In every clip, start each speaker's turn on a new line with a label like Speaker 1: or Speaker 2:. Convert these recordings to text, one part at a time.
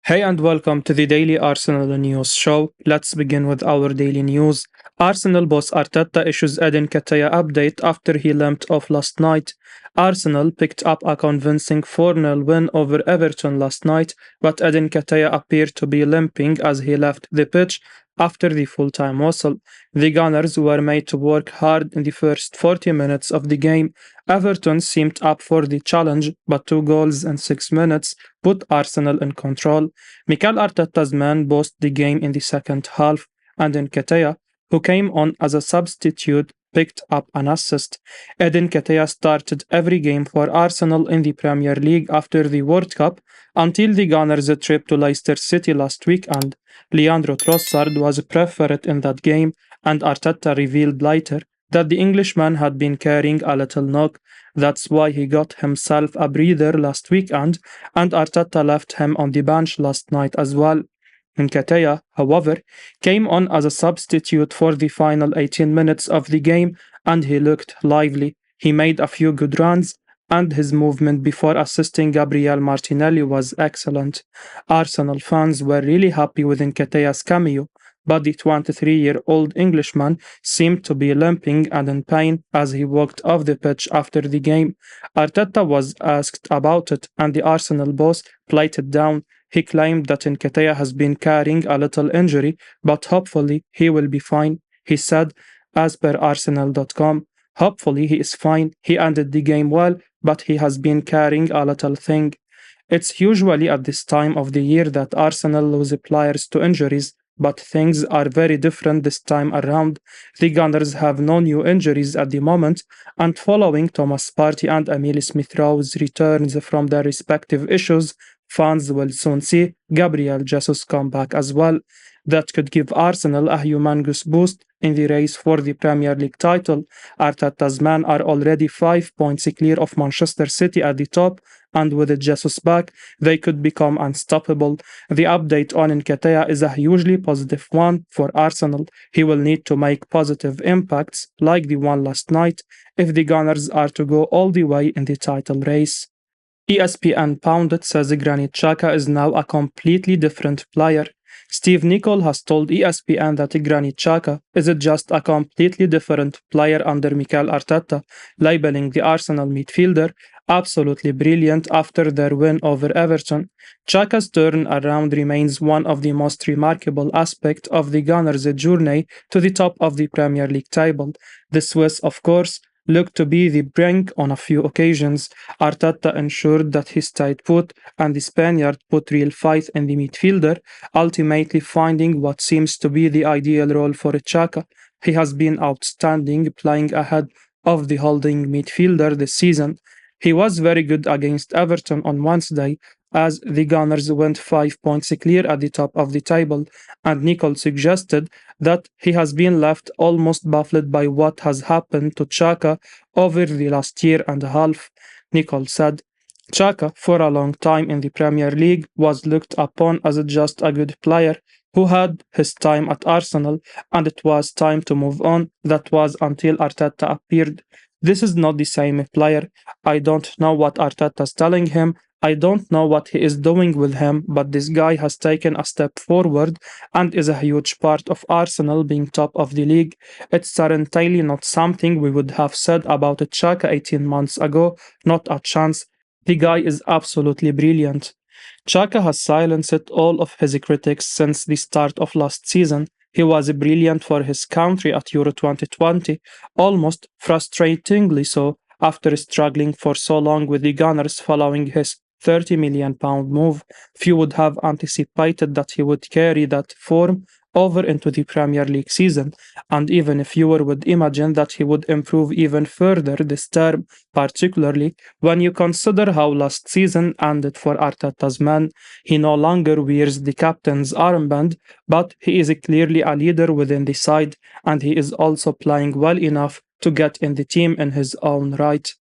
Speaker 1: Hey and welcome to the Daily Arsenal News Show. Let's begin with our daily news. Arsenal boss Arteta issues Eddie Nketiah update after he limped off last night. Arsenal picked up a convincing 4-0 win over Everton last night, but Eddie Nketiah appeared to be limping as he left the pitch after the full-time whistle. The Gunners were made to work hard in the first 40 minutes of the game. Everton seemed up for the challenge, but 2 goals in 6 minutes put Arsenal in control. Mikel Arteta's men bossed the game in the second half, and Nketiah, who came on as a substitute, picked up an assist. Eddie Nketiah started every game for Arsenal in the Premier League after the World Cup until the Gunners' trip to Leicester City last weekend. Leandro Trossard was preferred in that game, and Arteta revealed later that the Englishman had been carrying a little knock. That's why he got himself a breather last weekend, and Arteta left him on the bench last night as well. Nketiah, however, came on as a substitute for the final 18 minutes of the game, and he looked lively. He made a few good runs, and his movement before assisting Gabriel Martinelli was excellent. Arsenal fans were really happy with Nketiah's cameo, but the 23-year-old Englishman seemed to be limping and in pain as he walked off the pitch after the game. Arteta was asked about it, and the Arsenal boss played it down. He claimed that Nketiah has been carrying a little injury, but hopefully he will be fine. He said, as per Arsenal.com, hopefully he is fine. He ended the game well, but he has been carrying a little thing. It's usually at this time of the year that Arsenal lose players to injuries, but things are very different this time around. The Gunners have no new injuries at the moment, and following Thomas Partey and Emile Smith-Rowe's returns from their respective issues, fans will soon see Gabriel Jesus come back as well. That could give Arsenal a humongous boost in the race for the Premier League title. Arteta's men are already 5 points clear of Manchester City at the top, and with Jesus back, they could become unstoppable. The update on Nketiah is a hugely positive one for Arsenal. He will need to make positive impacts, like the one last night, if the Gunners are to go all the way in the title race. ESPN pundit says Granit Xhaka is now a completely different player. Steve Nicol has told ESPN that Granit Xhaka is just a completely different player under Mikel Arteta, labeling the Arsenal midfielder absolutely brilliant after their win over Everton. Xhaka's turnaround remains one of the most remarkable aspects of the Gunners' journey to the top of the Premier League table. The Swiss, of course, looked to be the brink on a few occasions. Arteta ensured that he stayed put, and the Spaniard put real faith in the midfielder, ultimately finding what seems to be the ideal role for Xhaka. He has been outstanding, playing ahead of the holding midfielder this season. He was very good against Everton on Wednesday, as the Gunners went 5 points clear at the top of the table, and Nicol suggested that he has been left almost baffled by what has happened to Xhaka over the last year and a half. Nicol said, Xhaka, for a long time in the Premier League, was looked upon as just a good player who had his time at Arsenal, and it was time to move on. That was until Arteta appeared. This is not the same player. I don't know what Arteta's telling him. I don't know what he is doing with him, but this guy has taken a step forward and is a huge part of Arsenal being top of the league. It's certainly not something we would have said about Xhaka 18 months ago. Not a chance. The guy is absolutely brilliant. Xhaka has silenced all of his critics since the start of last season. He was brilliant for his country at Euro 2020, almost frustratingly so after struggling for so long with the Gunners following his £30 million move. Few would have anticipated that he would carry that form over into the Premier League season, and even fewer would imagine that he would improve even further this term, particularly when you consider how last season ended for Arteta's men. He no longer wears the captain's armband, but he is clearly a leader within the side, and he is also playing well enough to get in the team in his own right.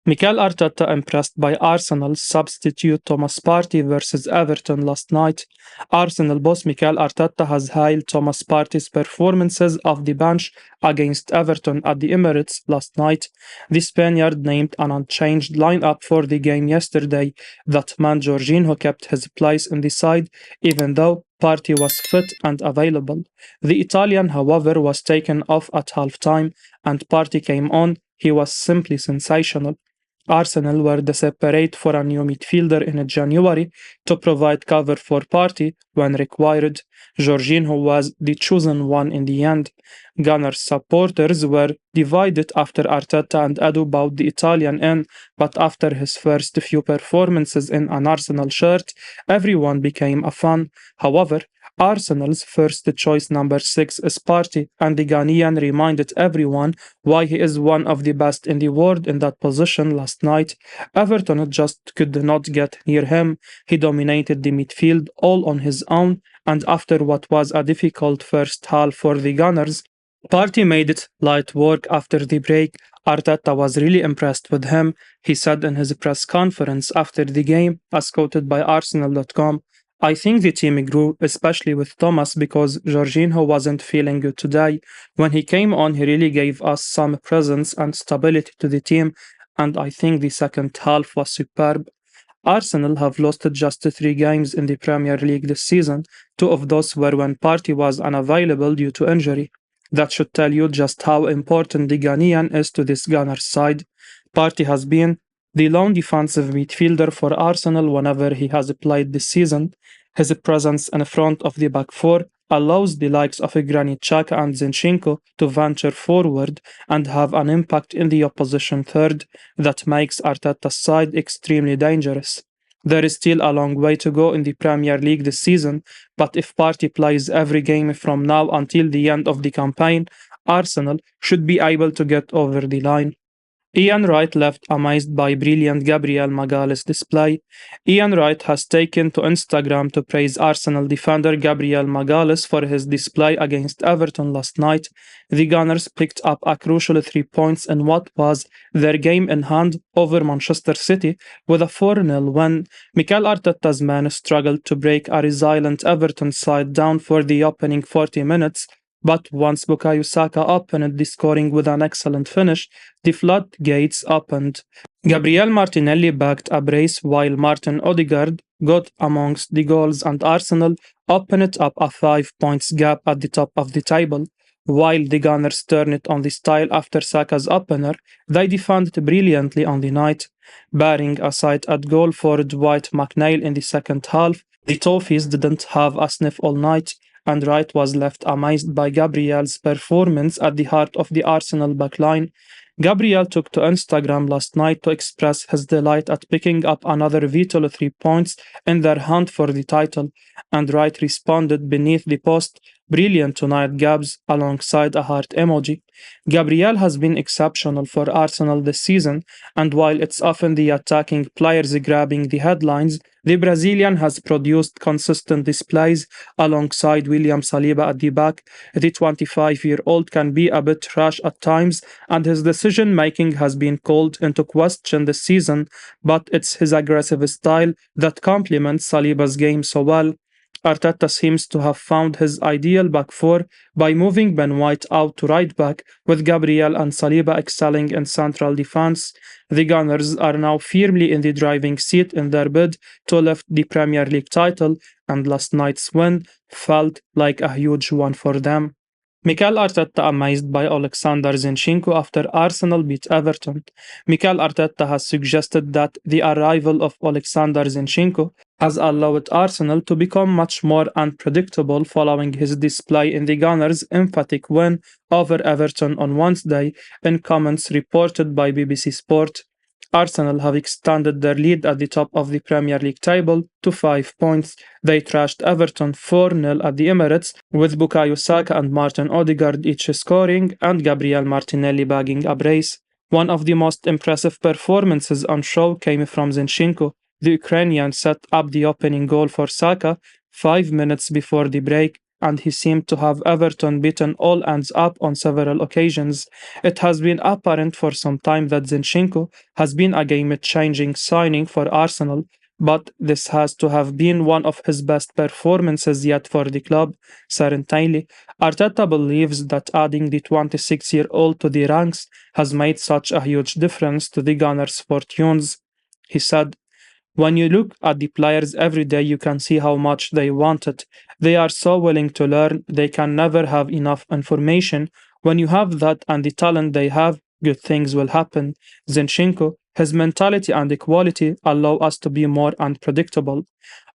Speaker 1: Mikel Arteta impressed by Arsenal's substitute Thomas Partey versus Everton last night. Arsenal boss Mikel Arteta has hailed Thomas Partey's performances off the bench against Everton at the Emirates last night. The Spaniard named an unchanged lineup for the game yesterday that man Jorginho kept his place in the side even though Partey was fit and available. The Italian, however, was taken off at halftime and Partey came on. He was simply sensational. Arsenal were desperate for a new midfielder in January to provide cover for Partey when required. Jorginho was the chosen one in the end. Gunners supporters were divided after Arteta and Edu bowed the Italian in, but after his first few performances in an Arsenal shirt, everyone became a fan. However, Arsenal's first choice number 6 is Partey, and the Ghanaian reminded everyone why he is one of the best in the world in that position last night. Everton just could not get near him. He dominated the midfield all on his own, and after what was a difficult first half for the Gunners, Partey made it light work after the break. Arteta was really impressed with him, he said in his press conference after the game, as quoted by Arsenal.com. I think the team grew, especially with Thomas, because Jorginho wasn't feeling good today. When he came on, he really gave us some presence and stability to the team, and I think the second half was superb. Arsenal have lost just 3 games in the Premier League this season. 2 of those were when Partey was unavailable due to injury. That should tell you just how important the Ghanaian is to this Gunners side. Partey has been the lone defensive midfielder for Arsenal whenever he has played this season. His presence in front of the back four allows the likes of Granit Xhaka and Zinchenko to venture forward and have an impact in the opposition third that makes Arteta's side extremely dangerous. There is still a long way to go in the Premier League this season, but if Partey plays every game from now until the end of the campaign, Arsenal should be able to get over the line. Ian Wright left amazed by brilliant Gabriel Magalhaes display. Ian Wright has taken to Instagram to praise Arsenal defender Gabriel Magalhaes for his display against Everton last night. The Gunners picked up a crucial 3 points in what was their game in hand over Manchester City with a 4-0 win. Mikel Arteta's men struggled to break a resilient Everton side down for the opening 40 minutes, but once Bukayo Saka opened the scoring with an excellent finish, the floodgates opened. Gabriel Martinelli backed a brace while Martin Odegaard got amongst the goals and Arsenal opened up a 5 points gap at the top of the table. While the Gunners turned it on the style after Saka's opener, they defended brilliantly on the night. Barring a sight at goal for Dwight McNeil in the second half, the Toffees didn't have a sniff all night, and Wright was left amazed by Gabriel's performance at the heart of the Arsenal backline. Gabriel took to Instagram last night to express his delight at picking up another vital 3 points in their hunt for the title, and Wright responded beneath the post, "Brilliant tonight, Gabs," alongside a heart emoji. Gabriel has been exceptional for Arsenal this season, and while it's often the attacking players grabbing the headlines, the Brazilian has produced consistent displays alongside William Saliba at the back. The 25-year-old can be a bit rash at times, and his decision-making has been called into question this season, but it's his aggressive style that complements Saliba's game so well. Arteta seems to have found his ideal back four by moving Ben White out to right back, with Gabriel and Saliba excelling in central defense. The Gunners are now firmly in the driving seat in their bid to lift the Premier League title, and last night's win felt like a huge one for them. Mikel Arteta amazed by Alexander Zinchenko after Arsenal beat Everton. Mikel Arteta has suggested that the arrival of Alexander Zinchenko has allowed Arsenal to become much more unpredictable following his display in the Gunners' emphatic win over Everton on Wednesday, in comments reported by BBC Sport. Arsenal have extended their lead at the top of the Premier League table to 5 points. They trashed Everton 4-0 at the Emirates, with Bukayo Saka and Martin Odegaard each scoring and Gabriel Martinelli bagging a brace. One of the most impressive performances on show came from Zinchenko. The Ukrainian set up the opening goal for Saka 5 minutes before the break. and he seemed to have Everton beaten all ends up on several occasions. It has been apparent for some time that Zinchenko has been a game-changing signing for Arsenal, but this has to have been one of his best performances yet for the club. Certainly, Arteta believes that adding the 26-year-old to the ranks has made such a huge difference to the Gunners' fortunes. He said, when you look at the players every day, you can see how much they want it. They are so willing to learn, they can never have enough information. When you have that and the talent they have, good things will happen. Zinchenko, his mentality and the quality allow us to be more unpredictable.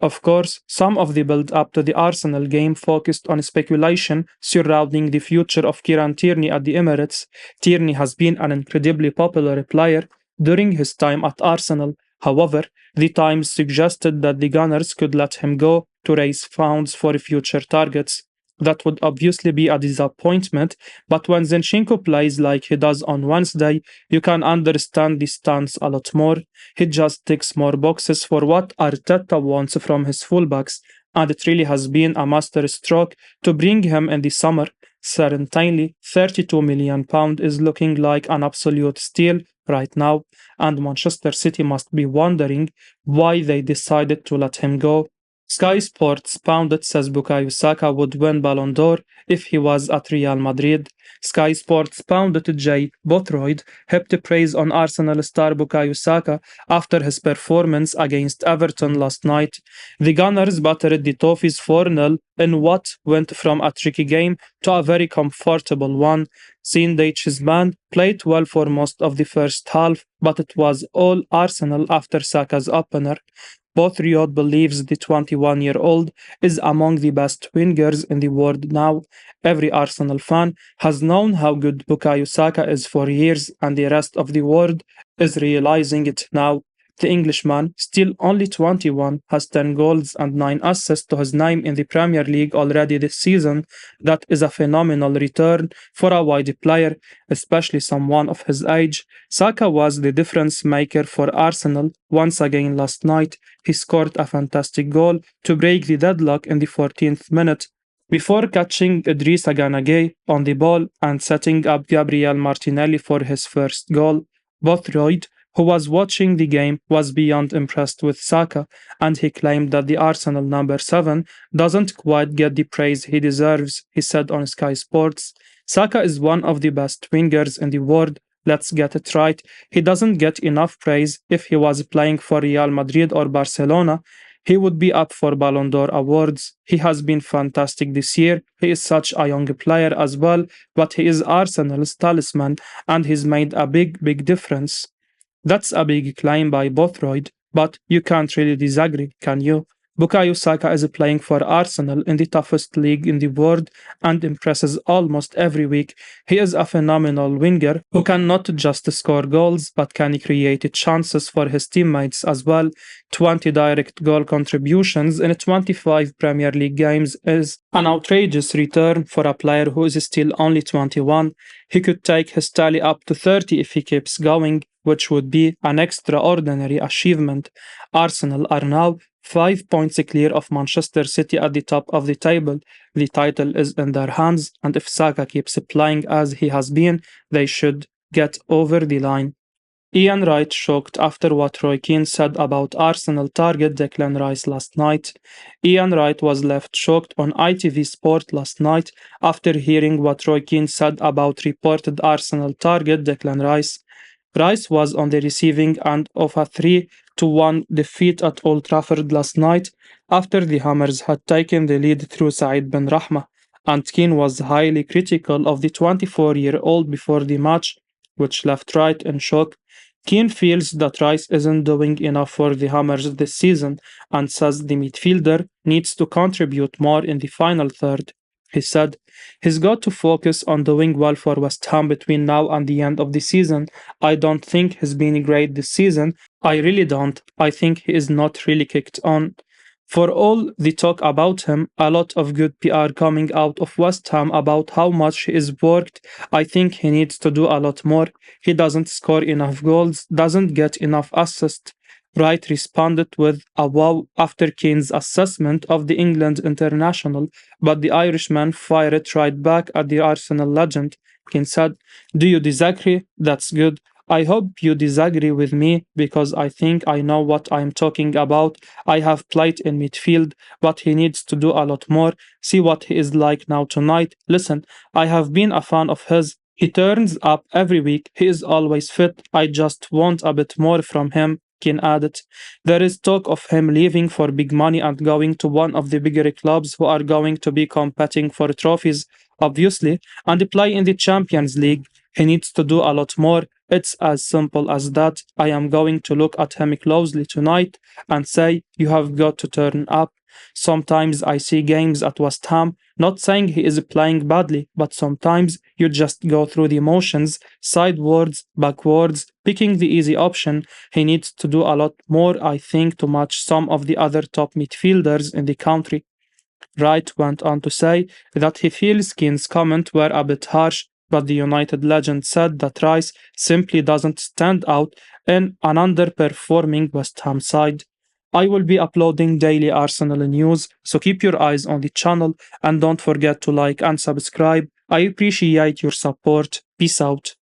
Speaker 1: Of course, some of the build up to the Arsenal game focused on speculation surrounding the future of Kieran Tierney at the Emirates. Tierney has been an incredibly popular player during his time at Arsenal. However, the Times suggested that the Gunners could let him go to raise funds for future targets. That would obviously be a disappointment, but when Zinchenko plays like he does on Wednesday, you can understand the stance a lot more. He just ticks more boxes for what Arteta wants from his fullbacks, and it really has been a master stroke to bring him in the summer. Certainly, £32 million is looking like an absolute steal right now, and Manchester City must be wondering why they decided to let him go. Sky Sports pundit says Bukayo Saka would win Ballon d'Or if he was at Real Madrid. Sky Sports pundit Jay Bothroyd heaped praise on Arsenal star Bukayo Saka after his performance against Everton last night. The Gunners battered the Toffees 4-0 in what went from a tricky game to a very comfortable one. Sindage's man played well for most of the first half, but it was all Arsenal after Saka's opener. Bothroyd believes the 21-year-old is among the best wingers in the world now. Every Arsenal fan has known how good Bukayo Saka is for years, and the rest of the world is realizing it now. The Englishman, still only 21, has 10 goals and 9 assists to his name in the Premier League already this season. That is a phenomenal return for a wide player, especially someone of his age. Saka was the difference maker for Arsenal once again last night. He scored a fantastic goal to break the deadlock in the 14th minute before catching Idrissa Gana Gueye on the ball and setting up Gabriel Martinelli for his first goal. Bothroyd, who was watching the game, was beyond impressed with Saka, and he claimed that the Arsenal number 7 doesn't quite get the praise he deserves, he said on Sky Sports. Saka is one of the best wingers in the world. Let's get it right. He doesn't get enough praise. If he was playing for Real Madrid or Barcelona, he would be up for Ballon d'Or awards. He has been fantastic this year. He is such a young player as well, but he is Arsenal's talisman, and he's made a big difference. That's a big claim by Bothroyd, but you can't really disagree, can you? Bukayo Saka is playing for Arsenal in the toughest league in the world and impresses almost every week. He is a phenomenal winger who can not just score goals but can create chances for his teammates as well. 20 direct goal contributions in 25 Premier League games is an outrageous return for a player who is still only 21. He could take his tally up to 30 if he keeps going, which would be an extraordinary achievement. Arsenal are now 5 points clear of Manchester City at the top of the table. The title is in their hands, and if Saka keeps playing as he has been, they should get over the line. Ian Wright shocked after what Roy Keane said about Arsenal target Declan Rice last night. Ian Wright was left shocked on ITV Sport last night after hearing what Roy Keane said about reported Arsenal target Declan Rice. Rice was on the receiving end of a 3-1 defeat at Old Trafford last night after the Hammers had taken the lead through Said Ben Rahma, and Keane was highly critical of the 24-year-old before the match, which left Wright in shock. Keane feels that Rice isn't doing enough for the Hammers this season and says the midfielder needs to contribute more in the final third. He said, he's got to focus on doing well for West Ham between now and the end of the season. I don't think he's been great this season. I really don't. I think he is not really kicked on. For all the talk about him, a lot of good PR coming out of West Ham about how much he is worked. I think he needs to do a lot more. He doesn't score enough goals, doesn't get enough assists. Wright responded with a wow after Kane's assessment of the England international, but the Irishman fired right back at the Arsenal legend. Kane said, "Do you disagree? That's good. I hope you disagree with me because I think I know what I'm talking about. I have played in midfield, but he needs to do a lot more. See what he is like now tonight. Listen, I have been a fan of his. He turns up every week. He is always fit. I just want a bit more from him." Keane added. There is talk of him leaving for big money and going to one of the bigger clubs who are going to be competing for trophies, obviously, and play in the Champions League. He needs to do a lot more. It's as simple as that. I am going to look at him closely tonight and say, "You have got to turn up." Sometimes I see games at West Ham, not saying he is playing badly, but sometimes you just go through the motions, sidewards, backwards, picking the easy option. He needs to do a lot more, I think, to match some of the other top midfielders in the country. Wright went on to say that he feels Keane's comments were a bit harsh, but the United legend said that Rice simply doesn't stand out in an underperforming West Ham side. I will be uploading daily Arsenal news, so keep your eyes on the channel and don't forget to like and subscribe. I appreciate your support. Peace out.